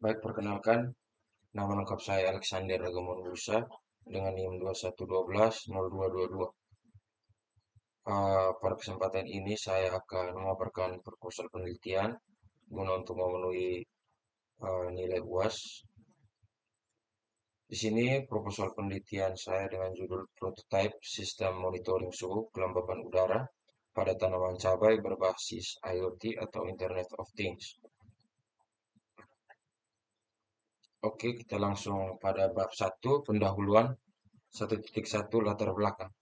Baik, perkenalkan, nama lengkap saya Alexander Agamon Bursa dengan NIM 21120222. Pada kesempatan ini saya akan memaparkan proposal penelitian guna untuk memenuhi nilai UAS. Di sini proposal penelitian saya dengan judul Prototype Sistem Monitoring Suhu Kelembapan Udara pada Tanaman Cabai Berbasis IoT atau Internet of Things. Oke, kita langsung pada bab 1, pendahuluan 1.1 latar belakang.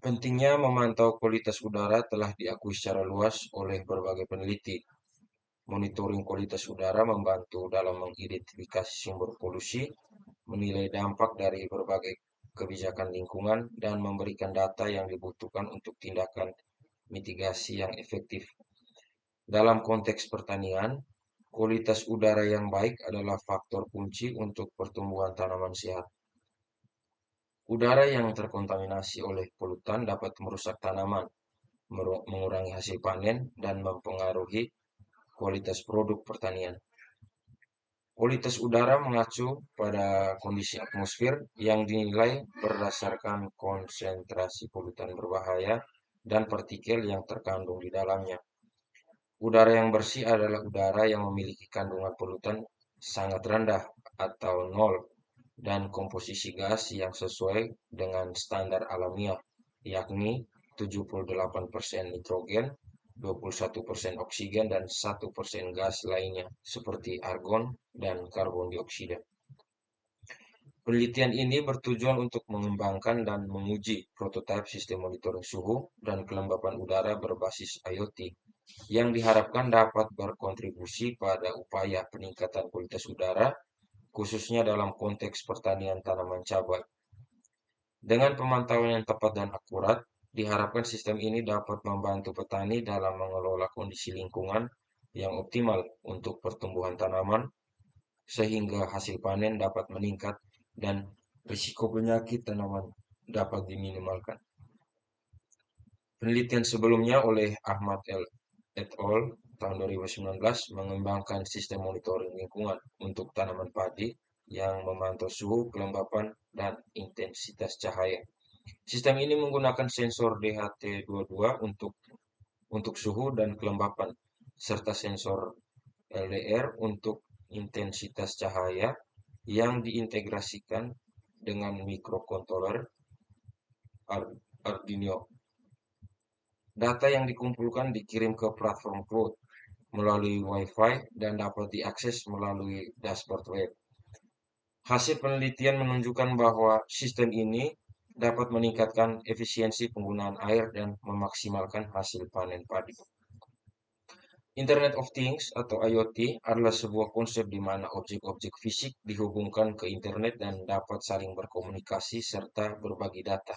Pentingnya memantau kualitas udara telah diakui secara luas oleh berbagai peneliti. Monitoring kualitas udara membantu dalam mengidentifikasi sumber polusi, menilai dampak dari berbagai kebijakan lingkungan, dan memberikan data yang dibutuhkan untuk tindakan mitigasi yang efektif. Dalam konteks pertanian, kualitas udara yang baik adalah faktor kunci untuk pertumbuhan tanaman sehat. Udara yang terkontaminasi oleh polutan dapat merusak tanaman, mengurangi hasil panen, dan mempengaruhi kualitas produk pertanian. Kualitas udara mengacu pada kondisi atmosfer yang dinilai berdasarkan konsentrasi polutan berbahaya dan partikel yang terkandung di dalamnya. Udara yang bersih adalah udara yang memiliki kandungan polutan sangat rendah atau nol dan komposisi gas yang sesuai dengan standar alamiah, yakni 78% nitrogen, 21% oksigen, dan 1% gas lainnya, seperti argon dan karbon dioksida. Penelitian ini bertujuan untuk mengembangkan dan menguji prototipe sistem monitoring suhu dan kelembapan udara berbasis IoT yang diharapkan dapat berkontribusi pada upaya peningkatan kualitas udara, khususnya dalam konteks pertanian tanaman cabai. Dengan pemantauan yang tepat dan akurat, diharapkan sistem ini dapat membantu petani dalam mengelola kondisi lingkungan yang optimal untuk pertumbuhan tanaman, sehingga hasil panen dapat meningkat dan risiko penyakit tanaman dapat diminimalkan. Penelitian sebelumnya oleh Ahmad et al. Tahun 2019 mengembangkan sistem monitoring lingkungan untuk tanaman padi yang memantau suhu, kelembapan, dan intensitas cahaya. Sistem ini menggunakan sensor DHT22 untuk suhu dan kelembapan, serta sensor LDR untuk intensitas cahaya yang diintegrasikan dengan mikrokontroler Arduino. Data yang dikumpulkan dikirim ke platform cloud melalui Wi-Fi dan dapat diakses melalui dashboard web. Hasil penelitian menunjukkan bahwa sistem ini dapat meningkatkan efisiensi penggunaan air dan memaksimalkan hasil panen padi. Internet of Things atau IoT adalah sebuah konsep di mana objek-objek fisik dihubungkan ke internet dan dapat saling berkomunikasi serta berbagi data.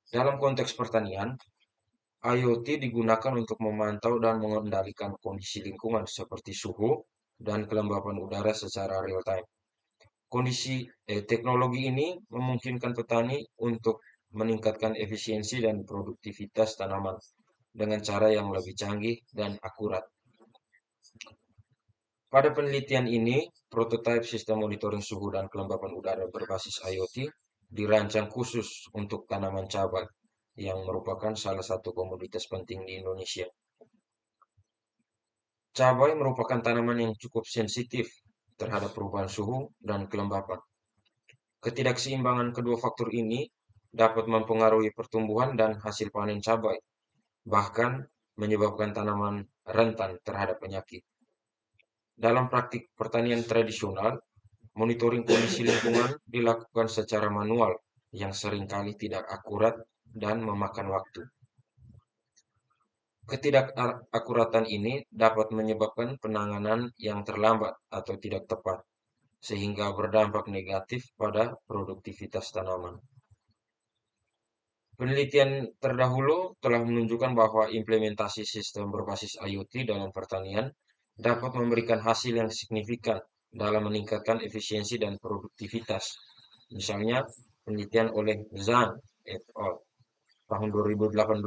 Dalam konteks pertanian, IoT digunakan untuk memantau dan mengendalikan kondisi lingkungan seperti suhu dan kelembapan udara secara real time. Teknologi ini memungkinkan petani untuk meningkatkan efisiensi dan produktivitas tanaman dengan cara yang lebih canggih dan akurat. Pada penelitian ini, prototipe sistem monitoring suhu dan kelembapan udara berbasis IoT dirancang khusus untuk tanaman cabai yang merupakan salah satu komoditas penting di Indonesia. Cabai merupakan tanaman yang cukup sensitif terhadap perubahan suhu dan kelembapan. Ketidakseimbangan kedua faktor ini dapat mempengaruhi pertumbuhan dan hasil panen cabai, bahkan menyebabkan tanaman rentan terhadap penyakit. Dalam praktik pertanian tradisional, monitoring kondisi lingkungan dilakukan secara manual yang seringkali tidak akurat dan memakan waktu. Ketidakakuratan ini dapat menyebabkan penanganan yang terlambat atau tidak tepat, sehingga berdampak negatif pada produktivitas tanaman. Penelitian terdahulu telah menunjukkan bahwa implementasi sistem berbasis IoT dalam pertanian dapat memberikan hasil yang signifikan dalam meningkatkan efisiensi dan produktivitas. Misalnya, penelitian oleh Zhang et al. Tahun 2018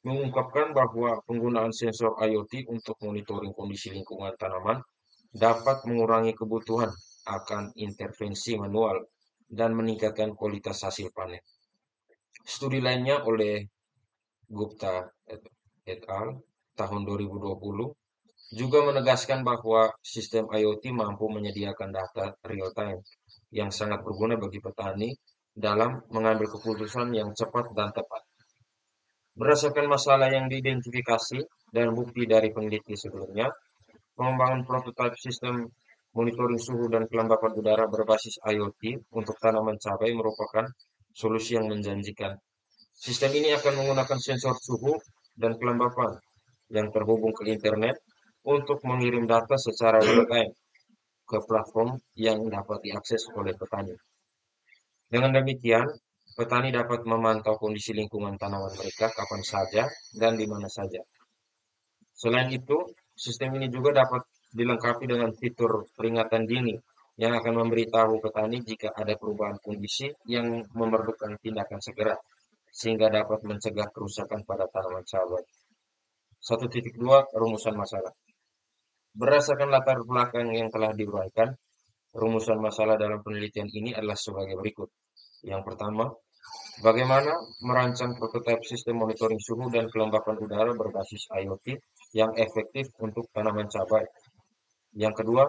mengungkapkan bahwa penggunaan sensor IoT untuk monitoring kondisi lingkungan tanaman dapat mengurangi kebutuhan akan intervensi manual dan meningkatkan kualitas hasil panen. Studi lainnya oleh Gupta et al. Tahun 2020 juga menegaskan bahwa sistem IoT mampu menyediakan data real time yang sangat berguna bagi petani dalam mengambil keputusan yang cepat dan tepat. Berdasarkan masalah yang diidentifikasi dan bukti dari peneliti sebelumnya, pengembangan prototipe sistem monitoring suhu dan kelembapan udara berbasis IoT untuk tanaman cabai merupakan solusi yang menjanjikan. Sistem ini akan menggunakan sensor suhu dan kelembapan yang terhubung ke internet untuk mengirim data secara real-time ke platform yang dapat diakses oleh petani. Dengan demikian, petani dapat memantau kondisi lingkungan tanaman mereka kapan saja dan di mana saja. Selain itu, sistem ini juga dapat dilengkapi dengan fitur peringatan dini yang akan memberitahu petani jika ada perubahan kondisi yang memerlukan tindakan segera, sehingga dapat mencegah kerusakan pada tanaman cabai. 1.2 Rumusan masalah. Berdasarkan latar belakang yang telah diuraikan, rumusan masalah dalam penelitian ini adalah sebagai berikut. Yang pertama, bagaimana merancang prototipe sistem monitoring suhu dan kelembapan udara berbasis IoT yang efektif untuk tanaman cabai. Yang kedua,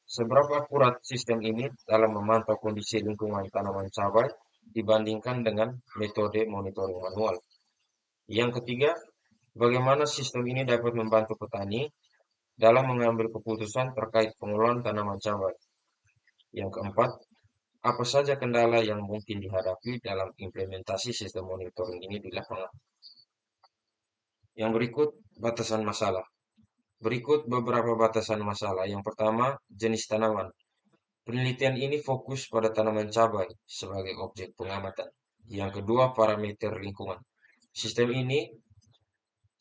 seberapa akurat sistem ini dalam memantau kondisi lingkungan tanaman cabai dibandingkan dengan metode monitoring manual. Yang ketiga, bagaimana sistem ini dapat membantu petani dalam mengambil keputusan terkait pengelolaan tanaman cabai. Yang keempat, apa saja kendala yang mungkin dihadapi dalam implementasi sistem monitoring ini di lapangan. Yang berikut, batasan masalah. Berikut beberapa batasan masalah. Yang pertama, jenis tanaman. Penelitian ini fokus pada tanaman cabai sebagai objek pengamatan. Yang kedua, parameter lingkungan.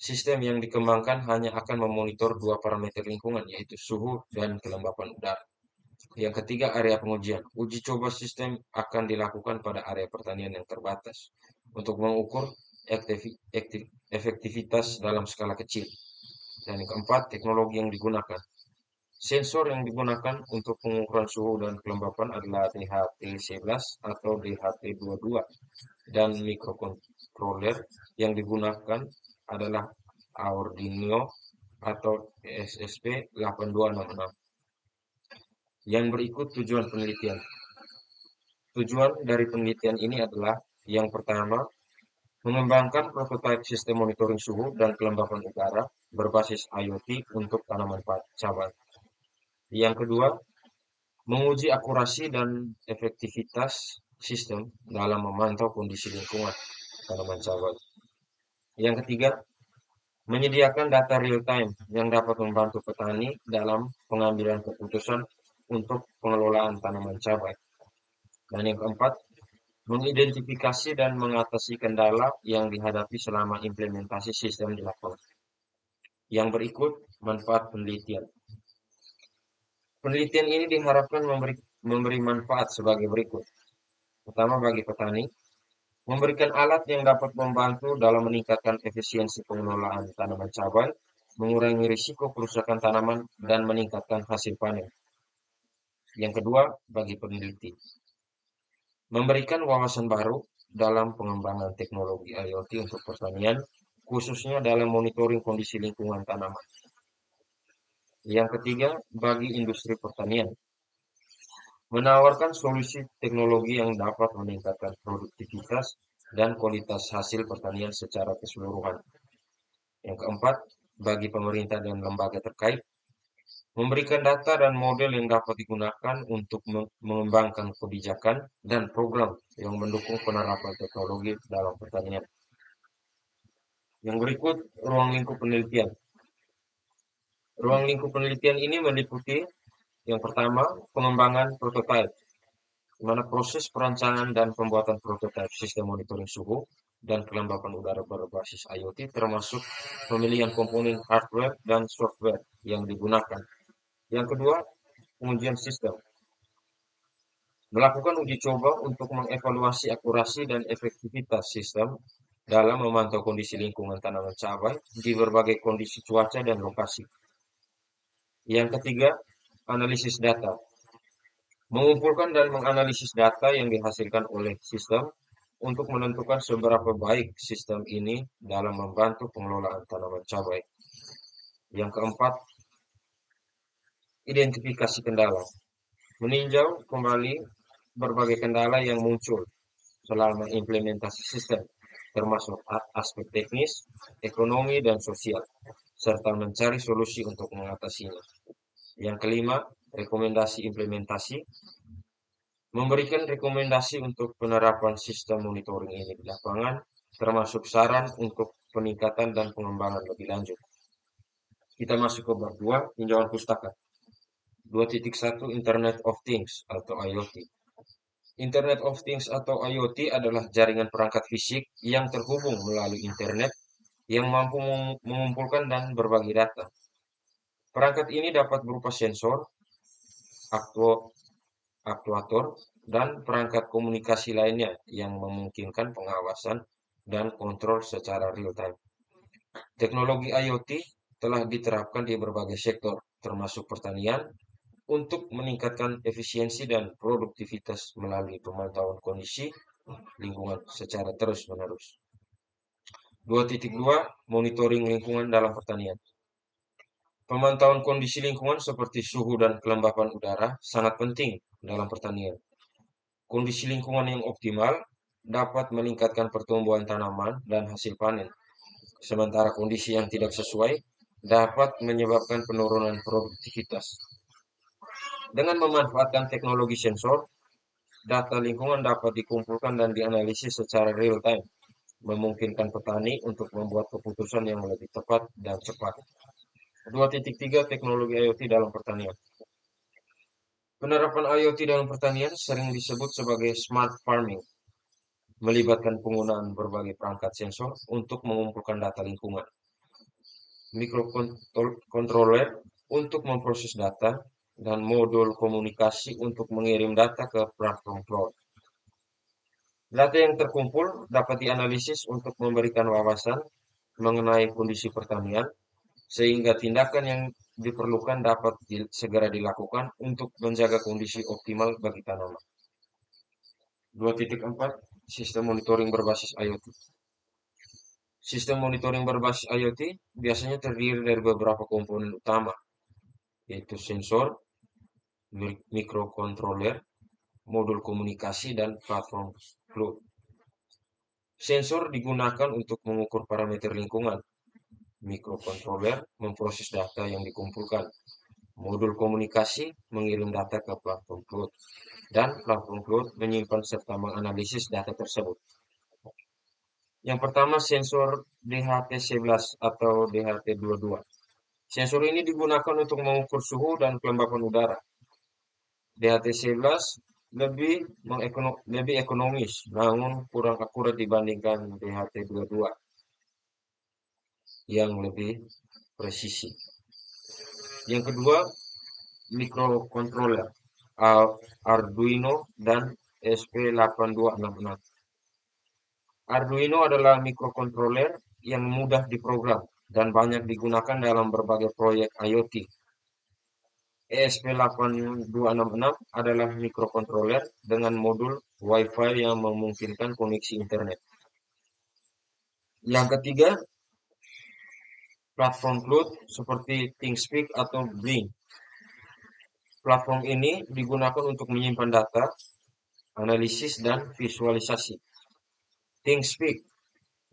Sistem yang dikembangkan hanya akan memonitor dua parameter lingkungan, yaitu suhu dan kelembapan udara. Yang ketiga, area pengujian. Uji coba sistem akan dilakukan pada area pertanian yang terbatas untuk mengukur efektivitas dalam skala kecil. Dan yang keempat, teknologi yang digunakan. Sensor yang digunakan untuk pengukuran suhu dan kelembapan adalah DHT11 atau DHT22 dan mikrokontroller yang digunakan adalah Arduino atau SSP8266. Yang berikut tujuan penelitian. Tujuan dari penelitian ini adalah yang pertama, mengembangkan prototipe sistem monitoring suhu dan kelembapan udara berbasis IoT untuk tanaman cabai. Yang kedua, menguji akurasi dan efektivitas sistem dalam memantau kondisi lingkungan tanaman cabai. Yang ketiga, menyediakan data real-time yang dapat membantu petani dalam pengambilan keputusan untuk pengelolaan tanaman cabai. Dan yang keempat, mengidentifikasi dan mengatasi kendala yang dihadapi selama implementasi sistem di lapangan. Yang berikut, manfaat penelitian. Penelitian ini diharapkan memberi manfaat sebagai berikut. Pertama, bagi petani, memberikan alat yang dapat membantu dalam meningkatkan efisiensi pengelolaan tanaman cabai, mengurangi risiko kerusakan tanaman, dan meningkatkan hasil panen. Yang kedua, bagi peneliti, memberikan wawasan baru dalam pengembangan teknologi IoT untuk pertanian, khususnya dalam monitoring kondisi lingkungan tanaman. Yang ketiga, bagi industri pertanian, menawarkan solusi teknologi yang dapat meningkatkan produktivitas dan kualitas hasil pertanian secara keseluruhan. Yang keempat, bagi pemerintah dan lembaga terkait, memberikan data dan model yang dapat digunakan untuk mengembangkan kebijakan dan program yang mendukung penerapan teknologi dalam pertanian. Yang berikut, ruang lingkup penelitian. Ruang lingkup penelitian ini meliputi yang pertama, pengembangan prototipe, di mana proses perancangan dan pembuatan prototipe sistem monitoring suhu dan kelembapan udara berbasis IoT termasuk pemilihan komponen hardware dan software yang digunakan. Yang kedua, pengujian sistem. Melakukan uji coba untuk mengevaluasi akurasi dan efektivitas sistem dalam memantau kondisi lingkungan tanaman cabai di berbagai kondisi cuaca dan lokasi. Yang ketiga, Analisis data. Mengumpulkan dan menganalisis data yang dihasilkan oleh sistem untuk menentukan seberapa baik sistem ini dalam membantu pengelolaan tanaman cabai. Yang keempat, identifikasi kendala. Meninjau kembali berbagai kendala yang muncul selama implementasi sistem, termasuk aspek teknis, ekonomi, dan sosial, serta mencari solusi untuk mengatasinya. Yang kelima, rekomendasi implementasi. Memberikan rekomendasi untuk penerapan sistem monitoring ini di lapangan, termasuk saran untuk peningkatan dan pengembangan lebih lanjut. Kita masuk ke bab 2, tinjauan pustaka. 2.1 Internet of Things atau IoT. Internet of Things atau IoT adalah jaringan perangkat fisik yang terhubung melalui internet yang mampu mengumpulkan dan berbagi data. Perangkat ini dapat berupa sensor, aktuator, dan perangkat komunikasi lainnya yang memungkinkan pengawasan dan kontrol secara real-time. Teknologi IoT telah diterapkan di berbagai sektor, termasuk pertanian, untuk meningkatkan efisiensi dan produktivitas melalui pemantauan kondisi lingkungan secara terus-menerus. 2.2 Monitoring lingkungan dalam pertanian. Pemantauan kondisi lingkungan seperti suhu dan kelembapan udara sangat penting dalam pertanian. Kondisi lingkungan yang optimal dapat meningkatkan pertumbuhan tanaman dan hasil panen, sementara kondisi yang tidak sesuai dapat menyebabkan penurunan produktivitas. Dengan memanfaatkan teknologi sensor, data lingkungan dapat dikumpulkan dan dianalisis secara real-time, memungkinkan petani untuk membuat keputusan yang lebih tepat dan cepat. 2.3 Teknologi IoT dalam pertanian. Penerapan IoT dalam pertanian sering disebut sebagai smart farming, melibatkan penggunaan berbagai perangkat sensor untuk mengumpulkan data lingkungan. Mikrokontroler untuk memproses data, dan modul komunikasi untuk mengirim data ke platform cloud. Data yang terkumpul dapat dianalisis untuk memberikan wawasan mengenai kondisi pertanian, sehingga tindakan yang diperlukan dapat segera dilakukan untuk menjaga kondisi optimal bagi tanaman. 2.4 Sistem monitoring berbasis IoT. Sistem monitoring berbasis IoT biasanya terdiri dari beberapa komponen utama, yaitu sensor, mikrokontroler, modul komunikasi, dan platform cloud. Sensor digunakan untuk mengukur parameter lingkungan. Mikrokontroler memproses data yang dikumpulkan. Modul komunikasi mengirim data ke platform cloud, dan platform cloud menyimpan serta menganalisis data tersebut. Yang pertama, sensor DHT11 atau DHT22. Sensor ini digunakan untuk mengukur suhu dan kelembapan udara. DHT11 lebih ekonomis, namun kurang akurat dibandingkan DHT22 yang lebih presisi. Yang kedua, mikrokontroler Arduino dan SP8266. Arduino adalah mikrokontroler yang mudah diprogram dan banyak digunakan dalam berbagai proyek IoT. ESP8266 adalah mikrokontroler dengan modul Wi-Fi yang memungkinkan koneksi internet. Yang ketiga, platform cloud seperti ThingSpeak atau Blink. Platform ini digunakan untuk menyimpan data, analisis, dan visualisasi. ThingSpeak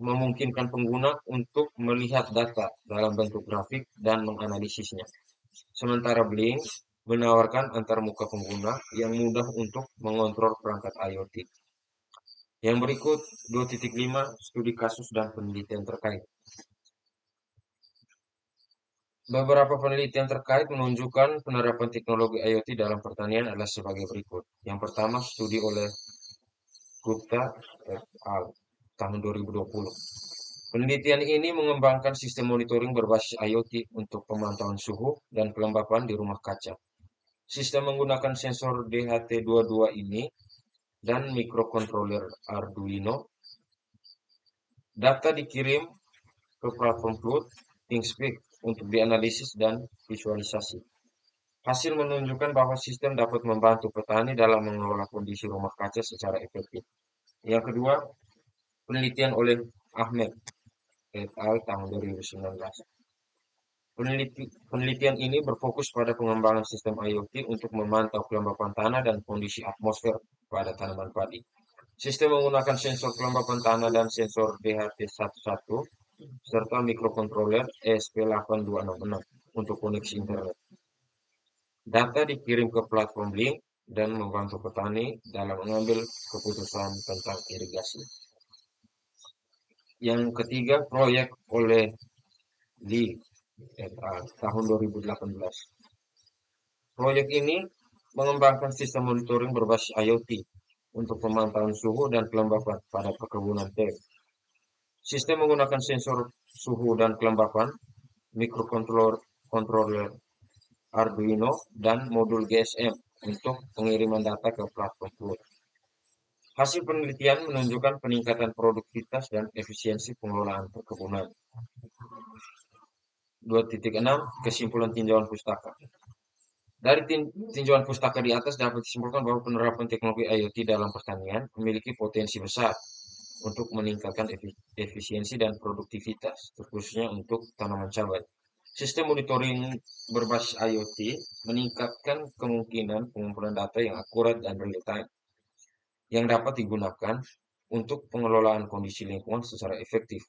memungkinkan pengguna untuk melihat data dalam bentuk grafik dan menganalisisnya. Sementara Blink menawarkan antarmuka pengguna yang mudah untuk mengontrol perangkat IoT. Yang berikut 2.5 Studi kasus dan penelitian terkait. Beberapa penelitian terkait menunjukkan penerapan teknologi IoT dalam pertanian adalah sebagai berikut. Yang pertama, studi oleh Gupta et al. Tahun 2020. Penelitian ini mengembangkan sistem monitoring berbasis IoT untuk pemantauan suhu dan kelembapan di rumah kaca. Sistem menggunakan sensor DHT22 ini dan mikrokontroler Arduino. Data dikirim ke platform cloud ThingSpeak untuk dianalisis dan visualisasi. Hasil menunjukkan bahwa sistem dapat membantu petani dalam mengelola kondisi rumah kaca secara efektif. Yang kedua, penelitian oleh Ahmed et al. Tahun 2019. Penelitian ini berfokus pada pengembangan sistem IoT untuk memantau kelembapan tanah dan kondisi atmosfer pada tanaman padi. Sistem menggunakan sensor kelembapan tanah dan sensor DHT11 serta mikrokontroler ESP8266 untuk koneksi internet. Data dikirim ke platform Link dan membantu petani dalam mengambil keputusan tentang irigasi. Yang ketiga, proyek oleh Lee et al. Tahun 2018. Proyek ini mengembangkan sistem monitoring berbasis IoT untuk pemantauan suhu dan kelembapan pada perkebunan teh. Sistem menggunakan sensor suhu dan kelembapan, mikrokontroler Arduino, dan modul GSM untuk pengiriman data ke platform cloud. Hasil penelitian menunjukkan peningkatan produktivitas dan efisiensi pengelolaan perkebunan. 2.6 Kesimpulan tinjauan pustaka. Dari tinjauan pustaka di atas dapat disimpulkan bahwa penerapan teknologi IoT dalam pertanian memiliki potensi besar untuk meningkatkan efisiensi dan produktivitas, khususnya untuk tanaman cabai. Sistem monitoring berbasis IoT meningkatkan kemungkinan pengumpulan data yang akurat dan real-time, yang dapat digunakan untuk pengelolaan kondisi lingkungan secara efektif.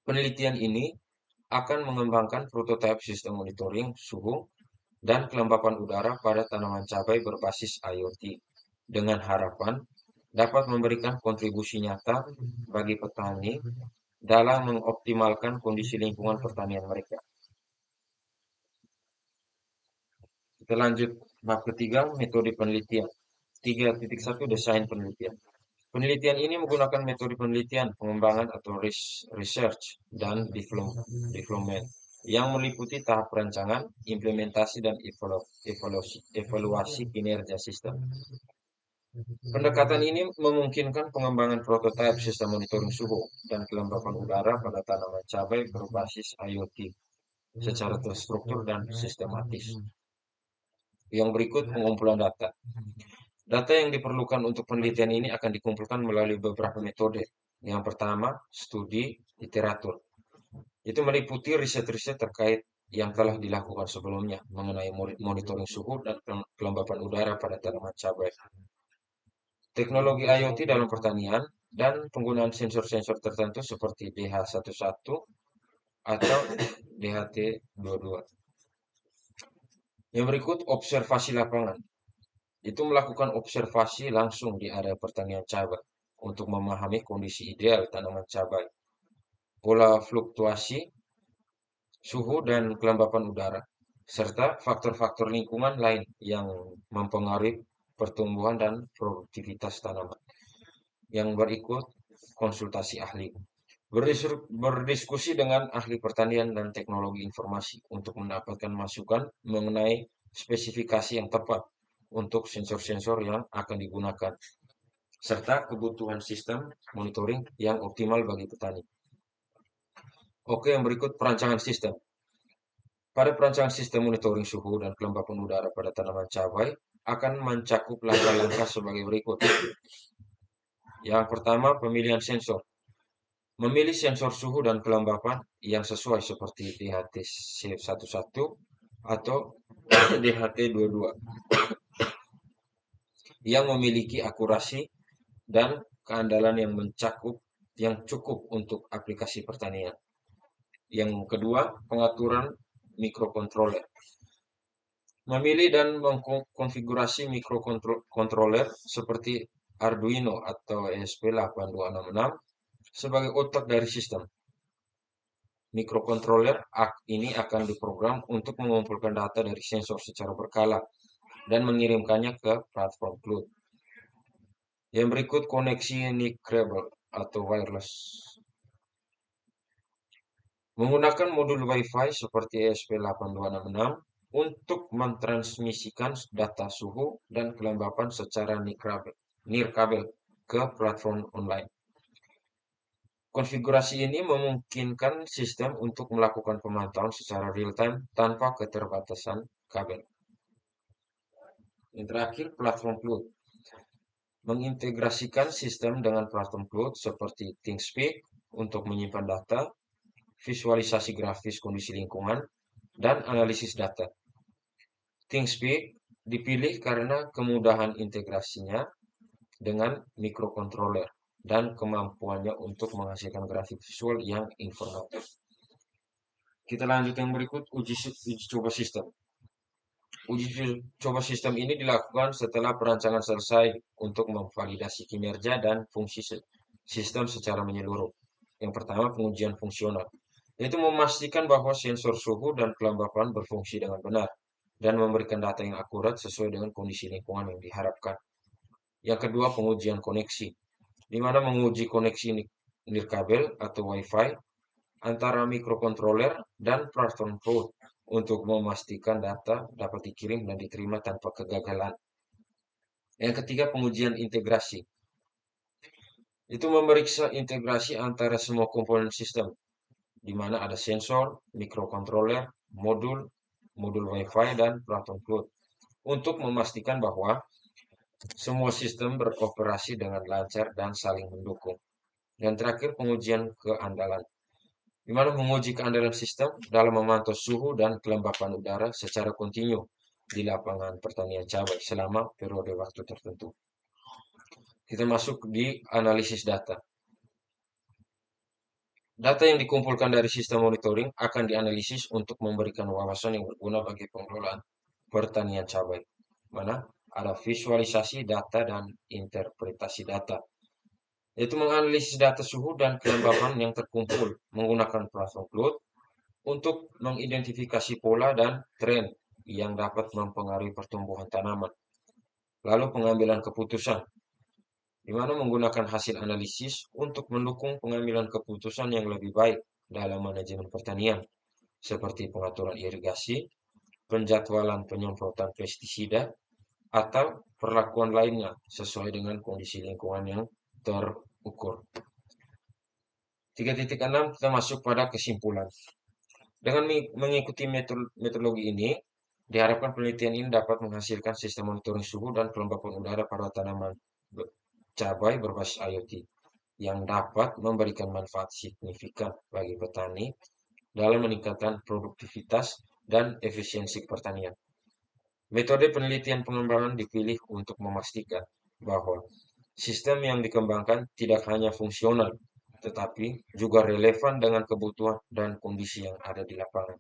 Penelitian ini akan mengembangkan prototipe sistem monitoring suhu dan kelembapan udara pada tanaman cabai berbasis IoT, dengan harapan dapat memberikan kontribusi nyata bagi petani dalam mengoptimalkan kondisi lingkungan pertanian mereka. Kita lanjut bab ketiga, metode penelitian. 3.1 Desain penelitian. Penelitian ini menggunakan metode penelitian, pengembangan atau research dan development yang meliputi tahap perancangan, implementasi, dan evaluasi kinerja sistem. Pendekatan ini memungkinkan pengembangan prototipe sistem monitoring suhu dan kelembapan udara pada tanaman cabai berbasis IoT secara terstruktur dan sistematis. Yang berikut pengumpulan data. Data yang diperlukan untuk penelitian ini akan dikumpulkan melalui beberapa metode. Yang pertama, studi literatur. Itu meliputi riset-riset terkait yang telah dilakukan sebelumnya mengenai monitoring suhu dan kelembapan udara pada tanaman cabai. Teknologi IoT dalam pertanian dan penggunaan sensor-sensor tertentu seperti DH11 atau DHT22. Yang berikut observasi lapangan. Itu melakukan observasi langsung di area pertanian cabai untuk memahami kondisi ideal tanaman cabai, pola fluktuasi suhu dan kelembapan udara, serta faktor-faktor lingkungan lain yang mempengaruhi pertumbuhan dan produktivitas tanaman. Yang berikut konsultasi ahli. Berdiskusi dengan ahli pertanian dan teknologi informasi untuk mendapatkan masukan mengenai spesifikasi yang tepat untuk sensor-sensor yang akan digunakan, serta kebutuhan sistem monitoring yang optimal bagi petani. Oke, yang berikut perancangan sistem. Pada perancangan sistem monitoring suhu dan kelembapan udara pada tanaman cabai akan mencakup langkah-langkah sebagai berikut. Yang pertama, pemilihan sensor. Memilih sensor suhu dan kelembapan yang sesuai seperti DHT11 atau DHT22 yang memiliki akurasi dan keandalan yang cukup untuk aplikasi pertanian. Yang kedua, pengaturan mikrokontroler. Memilih dan mengkonfigurasi mikrokontroler seperti Arduino atau ESP8266 sebagai otak dari sistem. Mikrokontroler ini akan diprogram untuk mengumpulkan data dari sensor secara berkala dan mengirimkannya ke platform cloud. Yang berikut koneksi NIC-Cable atau wireless. Menggunakan modul Wi-Fi seperti ESP8266 untuk mentransmisikan data suhu dan kelembapan secara nirkabel ke platform online. Konfigurasi ini memungkinkan sistem untuk melakukan pemantauan secara real-time tanpa keterbatasan kabel. Yang terakhir, platform cloud. Mengintegrasikan sistem dengan platform cloud seperti ThinkSpeak untuk menyimpan data, visualisasi grafis kondisi lingkungan, dan analisis data. ThinkSpeak dipilih karena kemudahan integrasinya dengan mikrokontroler dan kemampuannya untuk menghasilkan grafik visual yang informatif. Kita lanjut yang berikut, uji coba sistem. Uji coba sistem ini dilakukan setelah perancangan selesai untuk memvalidasi kinerja dan fungsi sistem secara menyeluruh. Yang pertama, pengujian fungsional, yaitu memastikan bahwa sensor suhu dan kelembapan berfungsi dengan benar dan memberikan data yang akurat sesuai dengan kondisi lingkungan yang diharapkan. Yang kedua, pengujian koneksi, di mana menguji koneksi nirkabel atau Wi-Fi antara mikrokontroler dan platform cloud untuk memastikan data dapat dikirim dan diterima tanpa kegagalan. Yang ketiga, pengujian integrasi. Itu memeriksa integrasi antara semua komponen sistem, di mana ada sensor, mikrokontroler, modul Wi-Fi, dan platform cloud, untuk memastikan bahwa semua sistem beroperasi dengan lancar dan saling mendukung. Yang terakhir, pengujian keandalan, di mana menguji keandalan sistem dalam memantau suhu dan kelembapan udara secara kontinu di lapangan pertanian cabai selama periode waktu tertentu. Kita masuk di analisis data. Data yang dikumpulkan dari sistem monitoring akan dianalisis untuk memberikan wawasan yang berguna bagi pengelolaan pertanian cabai. Mana ada visualisasi data dan interpretasi data, yaitu menganalisis data suhu dan kelembapan yang terkumpul menggunakan platform cloud untuk mengidentifikasi pola dan tren yang dapat mempengaruhi pertumbuhan tanaman. Lalu pengambilan keputusan, di mana menggunakan hasil analisis untuk mendukung pengambilan keputusan yang lebih baik dalam manajemen pertanian, seperti pengaturan irigasi, penjadwalan penyemprotan pestisida, atau perlakuan lainnya sesuai dengan kondisi lingkungan yang terukur. 3.6 kita masuk pada kesimpulan. Dengan mengikuti metodologi ini, diharapkan penelitian ini dapat menghasilkan sistem monitoring suhu dan kelembapan udara pada tanaman cabai berbasis IoT yang dapat memberikan manfaat signifikan bagi petani dalam meningkatkan produktivitas dan efisiensi pertanian. Metode penelitian pengembangan dipilih untuk memastikan bahwa sistem yang dikembangkan tidak hanya fungsional, tetapi juga relevan dengan kebutuhan dan kondisi yang ada di lapangan.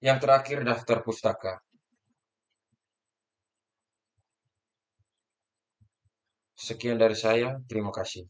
Yang terakhir, daftar pustaka. Sekian dari saya, terima kasih.